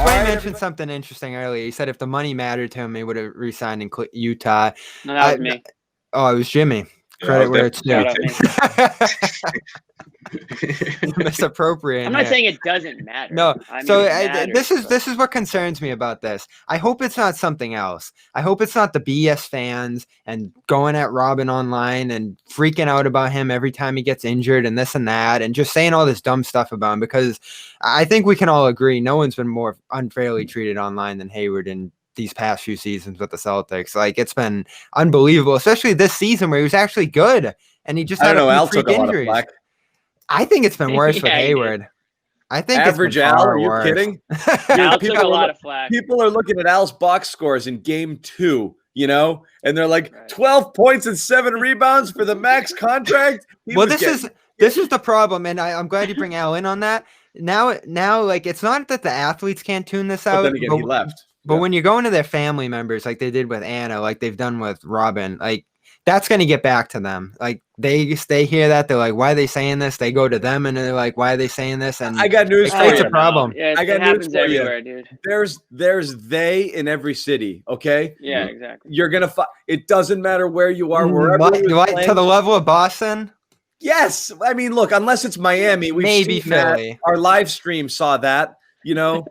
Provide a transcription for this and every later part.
Josue mentioned something interesting earlier. He said if the money mattered to him, he would have re-signed in Utah. No, that was me. Oh, it was Jimmy. Credit where it's due. Misappropriating. I'm not saying it doesn't matter. No. I mean, so matters, this is what concerns me about this. I hope it's not something else. I hope it's not the BS fans and going at Robin online and freaking out about him every time he gets injured and this and that and just saying all this dumb stuff about him, because I think we can all agree no one's been more unfairly treated online than Hayward in these past few seasons with the Celtics. Like, it's been unbelievable, especially this season where he was actually good and he just had a few freak injuries. I think it's been worse with Hayward. I think average it's been Al. Are you worse. kidding? Al took a lot of flack. People are looking at Al's box scores in game 2, you know, and they're like 12 points and 7 rebounds for the max contract. Well, this is the problem, and I'm glad you bring Al in on that. Now, like, it's not that the athletes can't tune this out. But then again, he left. But when you go into their family members, like they did with Anna, like they've done with Robin, like that's going to get back to them. Like they hear that, they're like, why are they saying this? They go to them and they're like, why are they saying this? And I got news for you. It's a problem. Yeah, I got news for everywhere, you. Dude. There's they in every city. Okay. Yeah, exactly. You're gonna it doesn't matter where you are, wherever to the level of Boston. Yes, I mean, look, unless it's Miami, maybe Philly. Our live stream saw that. You know.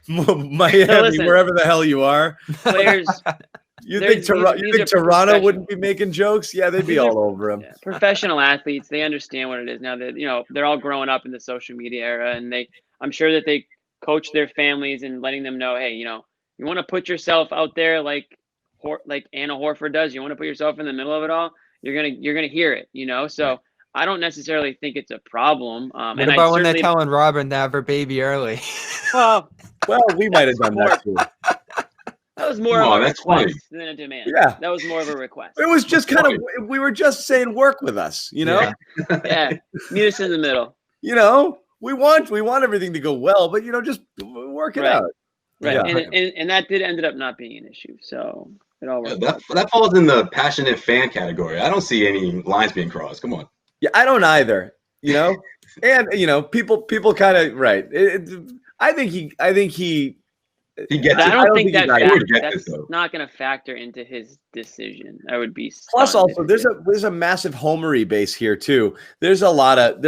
Miami, wherever the hell you are. Players, you think Toronto wouldn't be making jokes? Yeah, they'd be all over him. Yeah, professional athletes, they understand what it is now. That they're all growing up in the social media era, and I'm sure that they coach their families and letting them know, hey, you want to put yourself out there like Anna Horford does. You want to put yourself in the middle of it all. You're gonna hear it, So. I don't necessarily think it's a problem. What about when they're telling Robin to have her baby early? Well, we might have done that too. That was more of a request than a demand. Yeah, that was more of a request. It was just kind of we were just saying work with us, Yeah, meet us in the middle. We want everything to go well, but just work it out. Right, yeah. And that ended up not being an issue. So it all worked. That falls in the passionate fan category. I don't see any lines being crossed. Come on. Yeah, I don't either. And people kind of right. I think he gets. I don't think that's not going to factor into his decision. I would be. Plus, also there's a massive homery base here too. There's a lot of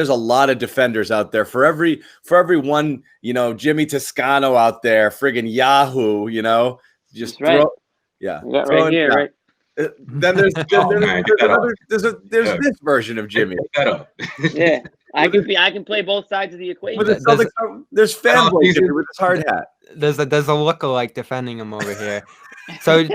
defenders out there for every one. Jimmy Toscano out there, friggin' Yahoo. Just throw. Right. Yeah, right here, right. Then there's this version of Jimmy. Yeah, I can play both sides of the equation. There's fanboys with his hard hat. There's a lookalike defending him over here. So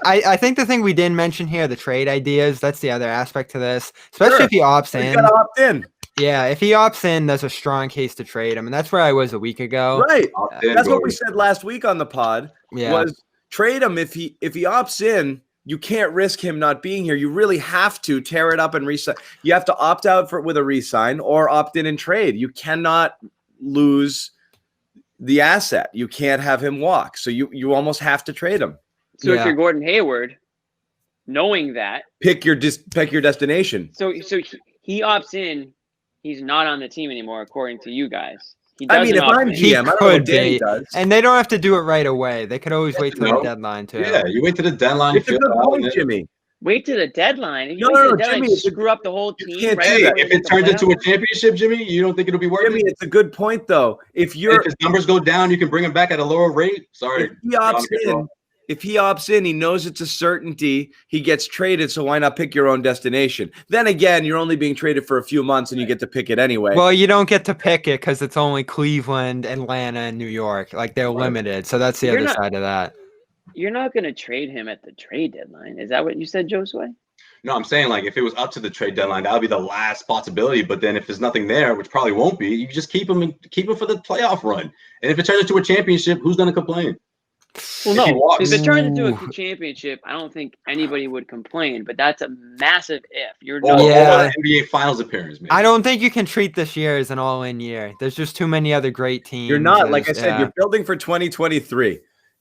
I think the thing we didn't mention here, the trade ideas, that's the other aspect to this, especially if he opts in. He's got to opt in. Yeah, if he opts in, there's a strong case to trade him, and that's where I was a week ago. Right, that's what we said last week on the pod. Yeah. Was trade him if he opts in. You can't risk him not being here. You really have to tear it up and resign. You have to opt out with a resign or opt in and trade. You cannot lose the asset. You can't have him walk. So you almost have to trade him. So if you're Gordon Hayward, knowing that, pick your destination. So he opts in. He's not on the team anymore, according to you guys. If I'm GM, I don't know what Danny does. And they don't have to do it right away. They could always wait till the deadline too. Yeah, you wait to the deadline. It's a good point, Jimmy. Wait to the deadline. If you Jimmy, screw up the whole team. Hey, if it turns into a championship, Jimmy, you don't think it'll be worth Jimmy, it's a good point though. If his numbers go down, you can bring him back at a lower rate. Sorry. If he opts in, he knows it's a certainty. He gets traded, so why not pick your own destination? Then again, you're only being traded for a few months, and you get to pick it anyway. Well, you don't get to pick it because it's only Cleveland, Atlanta, and New York. Like, they're limited, so that's the other side of that. You're not going to trade him at the trade deadline. Is that what you said, Josue? No, I'm saying, like, if it was up to the trade deadline, that would be the last possibility. But then if there's nothing there, which probably won't be, you just keep him for the playoff run. And if it turns into a championship, who's going to complain? Well, no. If it turns into a championship, I don't think anybody would complain. But that's a massive if. You're NBA Finals appearance. Maybe. I don't think you can treat this year as an all-in year. There's just too many other great teams. You're not. Like I said, you're building for 2023.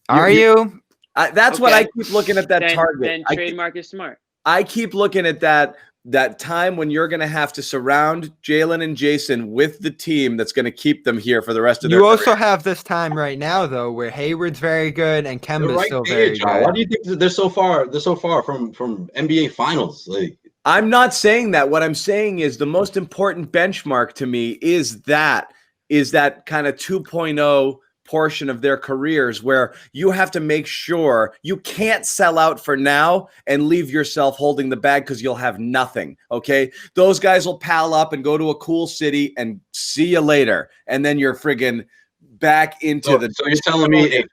Are you? That's what I keep looking at that target. Then trade Marcus Smart. I keep looking at that that time when you're going to have to surround Jalen and Jason with the team that's going to keep them here for the rest of their You also career. have this time right now, though, where Hayward's very good and They're Kemba's right still there, very John. good. Why do you think they're so far? They're so far from NBA Finals. Like, I'm not saying that. What I'm saying is the most important benchmark to me is that kind of 2.0 portion of their careers where you have to make sure you can't sell out for now and leave yourself holding the bag because you'll have nothing. Okay. Those guys will pal up and go to a cool city and see you later. And then you're friggin' back into so you're telling me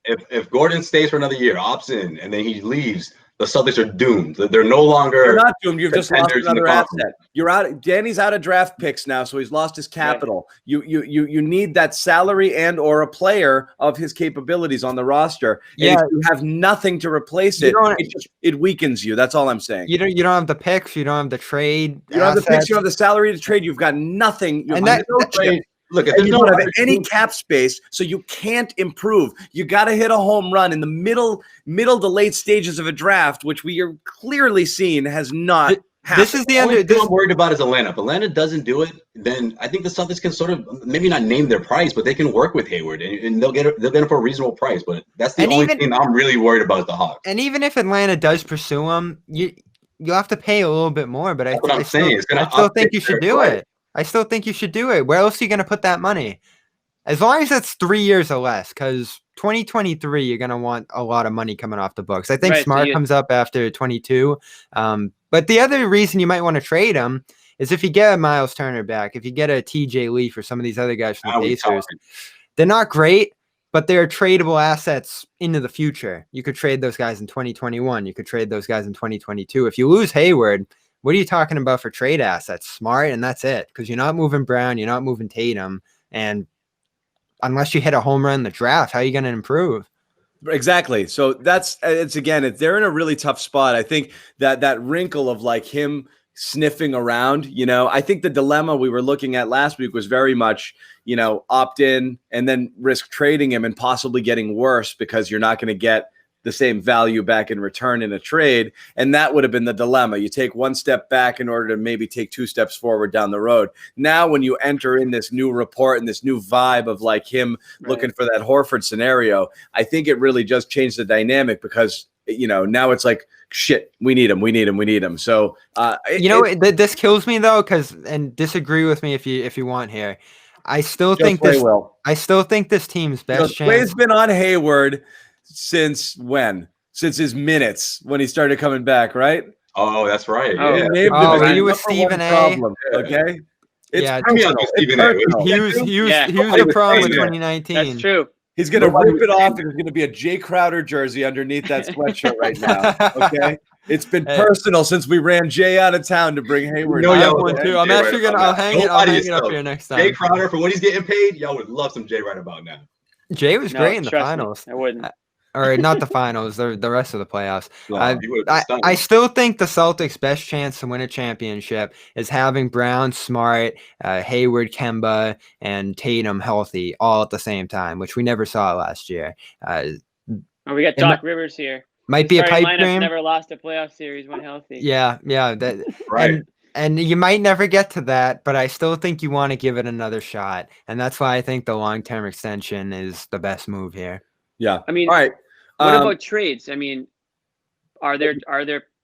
if Gordon stays for another year, opts in, and then he leaves, the Celtics are doomed. They're no longer. You're not doomed. You've just lost contenders in the another conference. asset. You're out. Danny's out of draft picks now, so he's lost his capital. Right. You need that salary and or a player of his capabilities on the roster. And if you have nothing to replace it, it weakens you. That's all I'm saying. You don't have the picks. You don't have the trade. You don't have the picks. You don't have the salary to trade. You've got nothing. You have no trade. Look, if you don't have any cap space, so you can't improve. You got to hit a home run in the middle to late stages of a draft, which we are clearly seeing has not happened. This is the only thing I'm worried about is Atlanta. If Atlanta doesn't do it, then I think the Celtics can sort of maybe not name their price, but they can work with Hayward and they'll get him for a reasonable price. But that's the only thing I'm really worried about is the Hawks. And even if Atlanta does pursue him, you'll have to pay a little bit more. But I still think you should do it. I still think you should do it. Where else are you going to put that money? As long as it's 3 years or less, because 2023, you're going to want a lot of money coming off the books. I think Smart comes up after 22. But the other reason you might want to trade him is if you get a Miles Turner back, if you get a TJ Leaf or some of these other guys from the Pacers, they're not great, but they're tradable assets into the future. You could trade those guys in 2021. You could trade those guys in 2022. If you lose Hayward, what are you talking about for trade assets? Smart, and that's it. Because you're not moving Brown, you're not moving Tatum, and unless you hit a home run in the draft, how are you going to improve? Exactly. So they're in a really tough spot. I think that wrinkle of like him sniffing around, I think the dilemma we were looking at last week was very much, opt in and then risk trading him and possibly getting worse because you're not going to get the same value back in return in a trade. And that would have been the dilemma. You take one step back in order to maybe take 2 steps forward down the road. Now, when you enter in this new report and this new vibe of like him looking for that Horford scenario, I think it really just changed the dynamic because, now it's like, shit, we need him. So, this kills me though, and disagree with me if you want here. I still think this team's best chance. Clay's been on Hayward since when? Since his minutes when he started coming back, right? Oh, that's right. Were you with Stephen A? Problem, okay. He was the problem with 2019. That's true. He's gonna rip it off, and there's gonna be a Jay Crowder jersey underneath that sweatshirt right now. Okay. It's been personal since we ran Jay out of town to bring Hayward. I'm actually gonna. I'll hang it up here next time. Jay Crowder for what he's getting paid. Y'all would love some Jay right about now. Jay was great in the finals. I wouldn't. Or not the finals, the rest of the playoffs. I still think the Celtics' best chance to win a championship is having Brown, Smart, Hayward, Kemba, and Tatum healthy all at the same time, which we never saw last year. We got Doc Rivers here. Might be a pipe dream. Never lost a playoff series when healthy. Yeah. Right. And you might never get to that, but I still think you want to give it another shot. And that's why I think the long-term extension is the best move here. Yeah. I mean, all right. What about trades? I mean, are there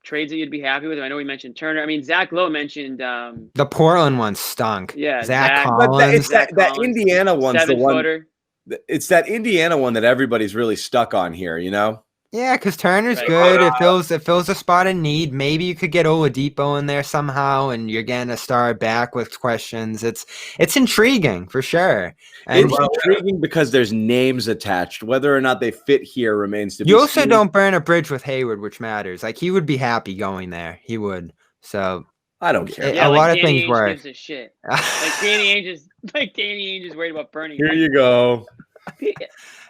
trades that you'd be happy with? I know we mentioned Turner. I mean, Zach Lowe mentioned the Portland one stunk. Yeah, Zach Collins. But that Indiana one's the one. 7-footer. It's that Indiana one that everybody's really stuck on here. Yeah, because Turner's good. It fills a spot in need. Maybe you could get Oladipo in there somehow, and you're getting a star back with questions. It's intriguing for sure. And it's intriguing because there's names attached. Whether or not they fit here remains to be seen. You also don't burn a bridge with Hayward, which matters. Like he would be happy going there. He would. So I don't care. A lot of things work. Gives a shit. Like Danny Ainge is worried about burning. Here you go.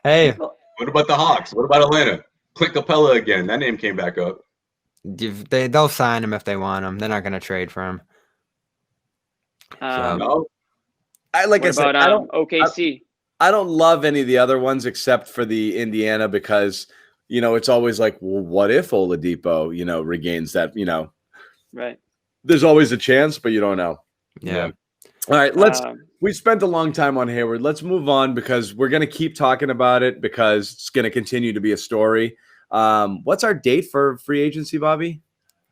Hey, what about the Hawks? What about Atlanta? Clint Capella again. That name came back up. They'll sign him if they want him. They're not going to trade for him. No. I don't OKC. I don't love any of the other ones except for the Indiana because it's always like, well, what if Oladipo, regains that, Right. there's always a chance, but you don't know. Yeah. All right, we spent a long time on Hayward. Let's move on because we're going to keep talking about it because it's going to continue to be a story. What's our date for free agency, Bobby?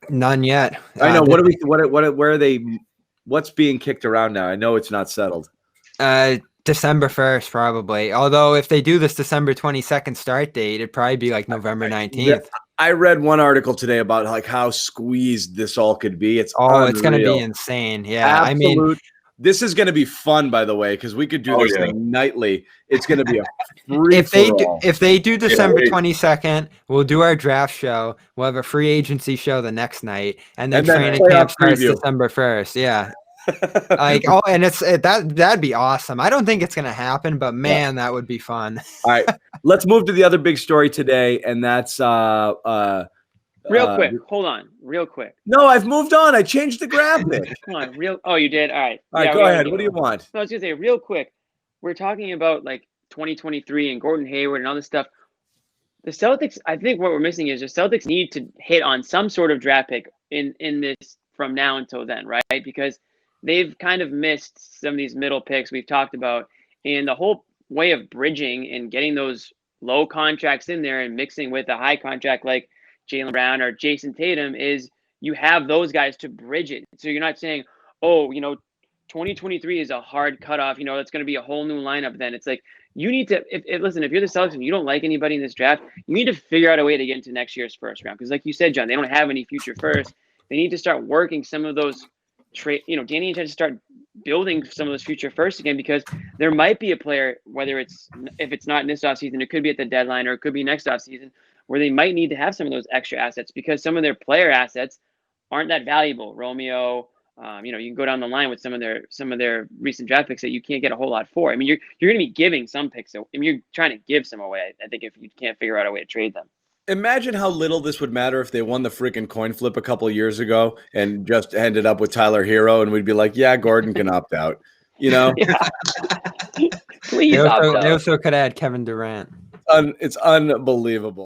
None yet. I know. Where are they? What's being kicked around now? I know it's not settled. December 1st, probably. Although if they do this December 22nd start date, it'd probably be like November 19th. I read one article today about like how squeezed this all could be. It's going to be insane. Yeah. Absolute. I mean, this is going to be fun, by the way, because we could do this thing nightly. It's going to be a free if they do December 22nd, we'll do our draft show. We'll have a free agency show the next night, and then training camp starts December 1st. Yeah. And that'd be awesome. I don't think it's gonna happen, but man, that would be fun. All right, let's move to the other big story today, and that's real quick. Hold on, real quick. No, I've moved on. I changed the graphic. Come on, Oh, you did. All right. All right, go ahead. What do you want? No, I was gonna say real quick. We're talking about like 2023 and Gordon Hayward and all this stuff. The Celtics. I think what we're missing is the Celtics need to hit on some sort of draft pick in this from now until then, right? Because they've kind of missed some of these middle picks we've talked about, and the whole way of bridging and getting those low contracts in there and mixing with a high contract like Jaylen Brown or Jason Tatum is you have those guys to bridge it. So you're not saying, 2023 is a hard cutoff. That's going to be a whole new lineup. Then it's like you need to. Listen, if you're the Celtics and you don't like anybody in this draft, you need to figure out a way to get into next year's first round. Because like you said, John, they don't have any future first. They need to start working some of those trade. Danny has to start building some of those future firsts again because there might be a player, if it's not in this offseason, it could be at the deadline or it could be next offseason, where they might need to have some of those extra assets because some of their player assets aren't that valuable. Romeo, you can go down the line with some of their recent draft picks that you can't get a whole lot for. I mean, you're going to be giving some picks. I mean, you're trying to give some away. I think if you can't figure out a way to trade them. Imagine how little this would matter if they won the freaking coin flip a couple of years ago and just ended up with Tyler Hero, and we'd be like, yeah, Gordon can opt out. Please opt out. They also could add Kevin Durant. It's unbelievable.